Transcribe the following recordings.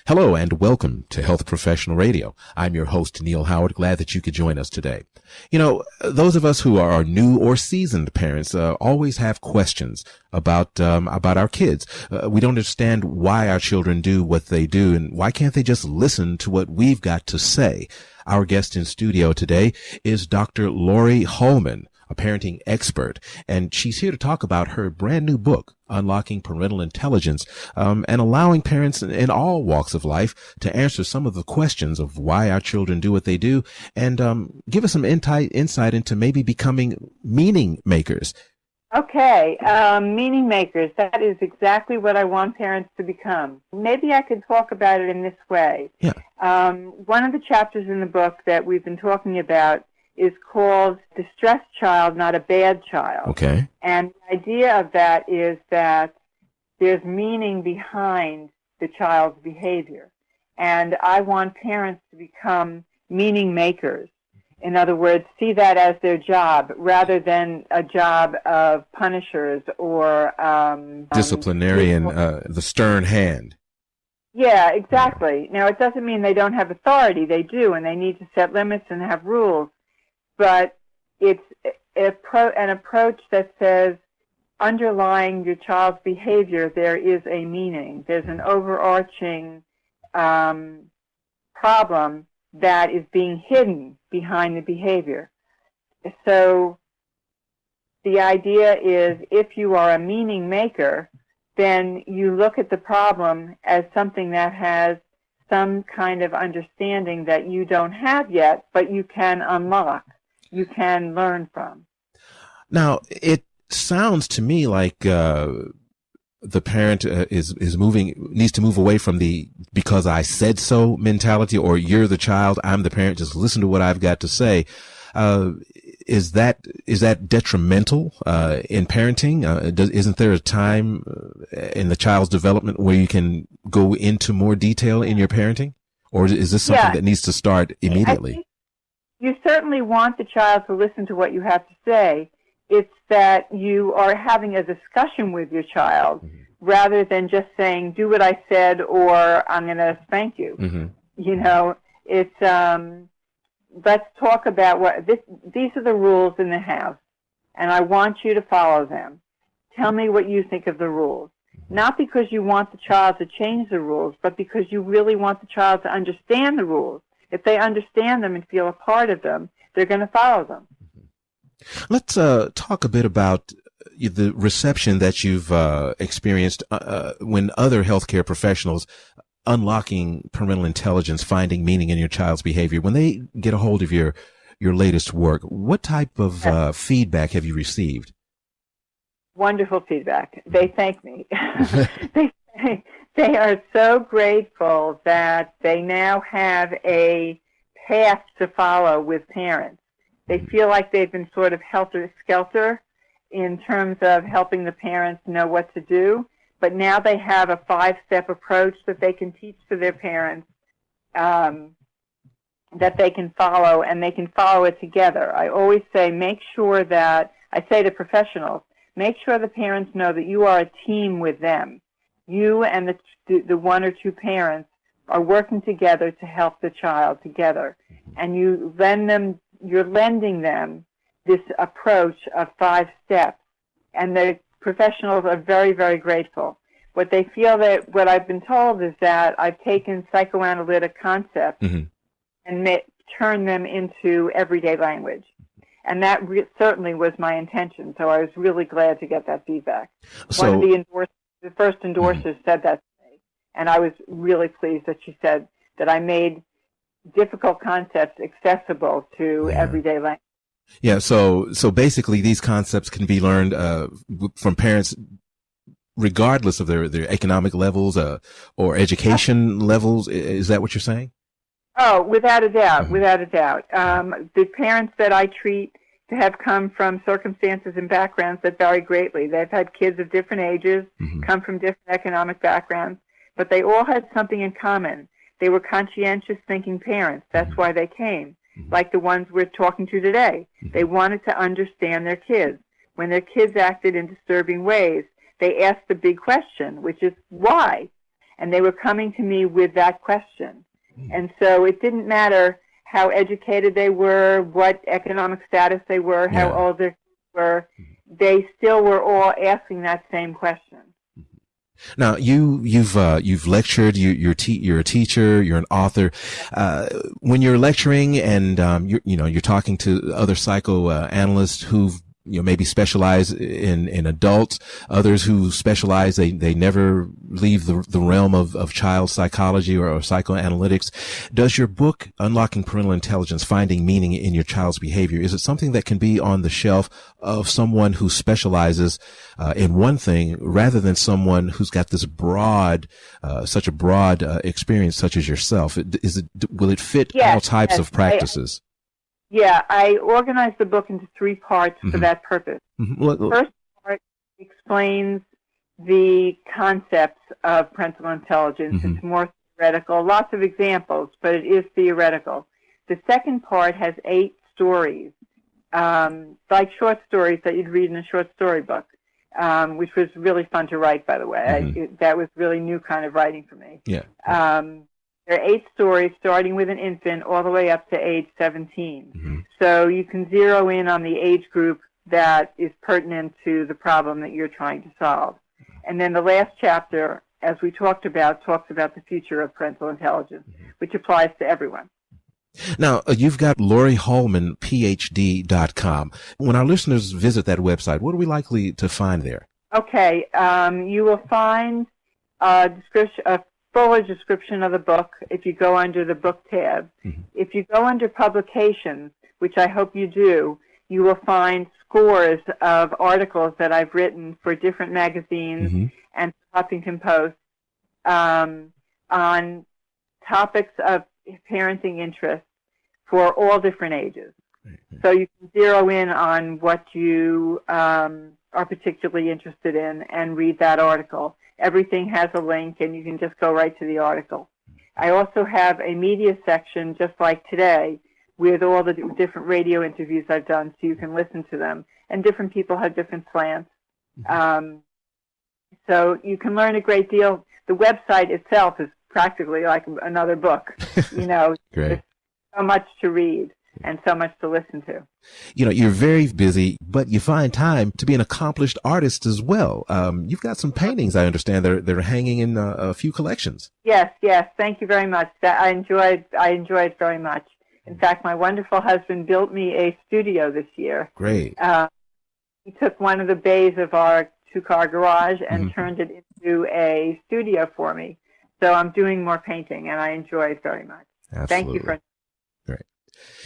Hello and welcome to Health Professional Radio. I'm your host, Neal Howard. Glad that you could join us today. You know, those of us who are new or seasoned parents always have questions about our kids. We don't understand why our children do what they do, and why can't they just listen to what we've got to say? Our guest in studio today is Dr. Laurie Hollman, a parenting expert, and she's here to talk about her brand new book, Unlocking Parental Intelligence, and allowing parents in all walks of life to answer some of the questions of why our children do what they do, and give us some insight into maybe becoming meaning makers. Okay, meaning makers, that is exactly what I want parents to become. Maybe I could talk about it in this way. Yeah. One of the chapters in the book that we've been talking about is called Distressed Child, Not a Bad Child. Okay. And the idea of that is that there's meaning behind the child's behavior. And I want parents to become meaning makers. In other words, see that as their job rather than a job of punishers or disciplinarian, the stern hand. Yeah, exactly. Now, it doesn't mean they don't have authority. They do, and they need to set limits and have rules. But it's an approach that says underlying your child's behavior, there is a meaning. There's an overarching problem that is being hidden behind the behavior. So the idea is if you are a meaning maker, then you look at the problem as something that has some kind of understanding that you don't have yet, but you can unlock. You can learn from. Now, it sounds to me like the parent needs to move away from the because I said so mentality, or you're the child, I'm the parent, just listen to what I've got to say. Is that detrimental in parenting? Isn't there a time in the child's development where you can go into more detail in your parenting? Or is this something that needs to start immediately? You certainly want the child to listen to what you have to say. It's that you are having a discussion with your child rather than just saying, do what I said or I'm going to spank you. You know, it's, let's talk about these are the rules in the house, and I want you to follow them. Tell me what you think of the rules. Not because you want the child to change the rules, but because you really want the child to understand the rules. If they understand them and feel a part of them, they're going to follow them. Let's talk a bit about the reception that you've experienced when other healthcare professionals unlocking parental intelligence, finding meaning in your child's behavior, when they get a hold of your latest work. What type of feedback have you received? Wonderful feedback. They thank me. They are so grateful that they now have a path to follow with parents. They feel like they've been sort of helter-skelter in terms of helping the parents know what to do, but now they have a 5-step approach that they can teach to their parents that they can follow, and they can follow it together. I always say I say to professionals, make sure the parents know that you are a team with them. You and the one or two parents are working together to help the child together. And you're lending them this approach of 5 steps. And the professionals are very, very grateful. What I've been told is that I've taken psychoanalytic concepts and turned them into everyday language. And that certainly was my intention. So I was really glad to get that feedback. One of the first endorsers said that to me, and I was really pleased that she said that I made difficult concepts accessible to everyday language. Yeah, so basically these concepts can be learned from parents regardless of their economic levels or education levels. Is that what you're saying? Oh, without a doubt, without a doubt. The parents that I treat have come from circumstances and backgrounds that vary greatly. They've had kids of different ages, come from different economic backgrounds, but they all had something in common. They were conscientious thinking parents. That's why they came, like the ones we're talking to today. They wanted to understand their kids. When their kids acted in disturbing ways, they asked the big question, which is why? and they were coming to me with that question. And so it didn't matter how educated they were, what economic status they were, how old they were. They still were all asking that same question. Now, you've lectured. You're a teacher. You're an author. When you're lecturing and you're talking to other psychoanalysts who've maybe specialize in adults, others who specialize, they never leave the realm of child psychology or psychoanalytics. Does your book, Unlocking Parental Intelligence, Finding Meaning in Your Child's Behavior, is it something that can be on the shelf of someone who specializes in one thing rather than someone who's got this such a broad experience such as yourself? Will it fit all types of practices? I organized the book into 3 parts for that purpose. The first part explains the concepts of parental intelligence. It's more theoretical, lots of examples, but it is theoretical. The second part has 8 stories, like short stories that you'd read in a short story book, which was really fun to write, by the way. That was really new kind of writing for me. There are 8 stories, starting with an infant all the way up to age 17. So you can zero in on the age group that is pertinent to the problem that you're trying to solve. And then the last chapter, as we talked about, talks about the future of parental intelligence, which applies to everyone. Now, you've got Laurie Hollman, PhD.com. When our listeners visit that website, what are we likely to find there? Okay, you will find a fuller description of the book if you go under the book tab. If you go under publications, which I hope you do, you will find scores of articles that I've written for different magazines and Huffington Post on topics of parenting interest for all different ages. So you can zero in on what you are particularly interested in and read that article. Everything has a link, and you can just go right to the article. I also have a media section, just like today, with all the different radio interviews I've done, so you can listen to them. And different people have different slants. So you can learn a great deal. The website itself is practically like another book. There's so much to read and so much to listen to. You're very busy, but you find time to be an accomplished artist as well. You've got some paintings, I understand, they're hanging in a few collections. Yes. Thank you very much. I enjoyed it very much. In fact, my wonderful husband built me a studio this year. Great. He took one of the bays of our 2-car garage and turned it into a studio for me. So I'm doing more painting, and I enjoy it very much. Absolutely. Thank you for. Great.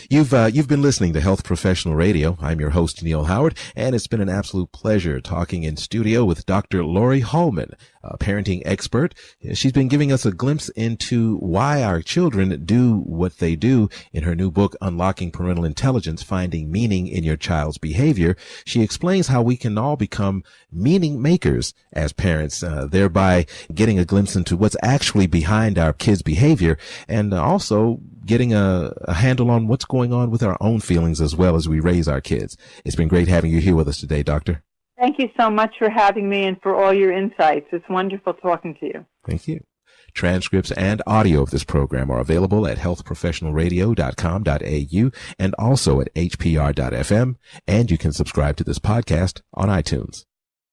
You've been listening to Health Professional Radio. I'm your host, Neal Howard, and it's been an absolute pleasure talking in studio with Dr. Laurie Hollman, a parenting expert. She's been giving us a glimpse into why our children do what they do in her new book, Unlocking Parental Intelligence, Finding Meaning in Your Child's Behavior. She explains how we can all become meaning makers as parents, thereby getting a glimpse into what's actually behind our kids' behavior, and also getting a handle on what's going on with our own feelings as well as we raise our kids. It's been great having you here with us today, Doctor. Thank you so much for having me and for all your insights. It's wonderful talking to you. Thank you. Transcripts and audio of this program are available at healthprofessionalradio.com.au and also at hpr.fm, and you can subscribe to this podcast on iTunes.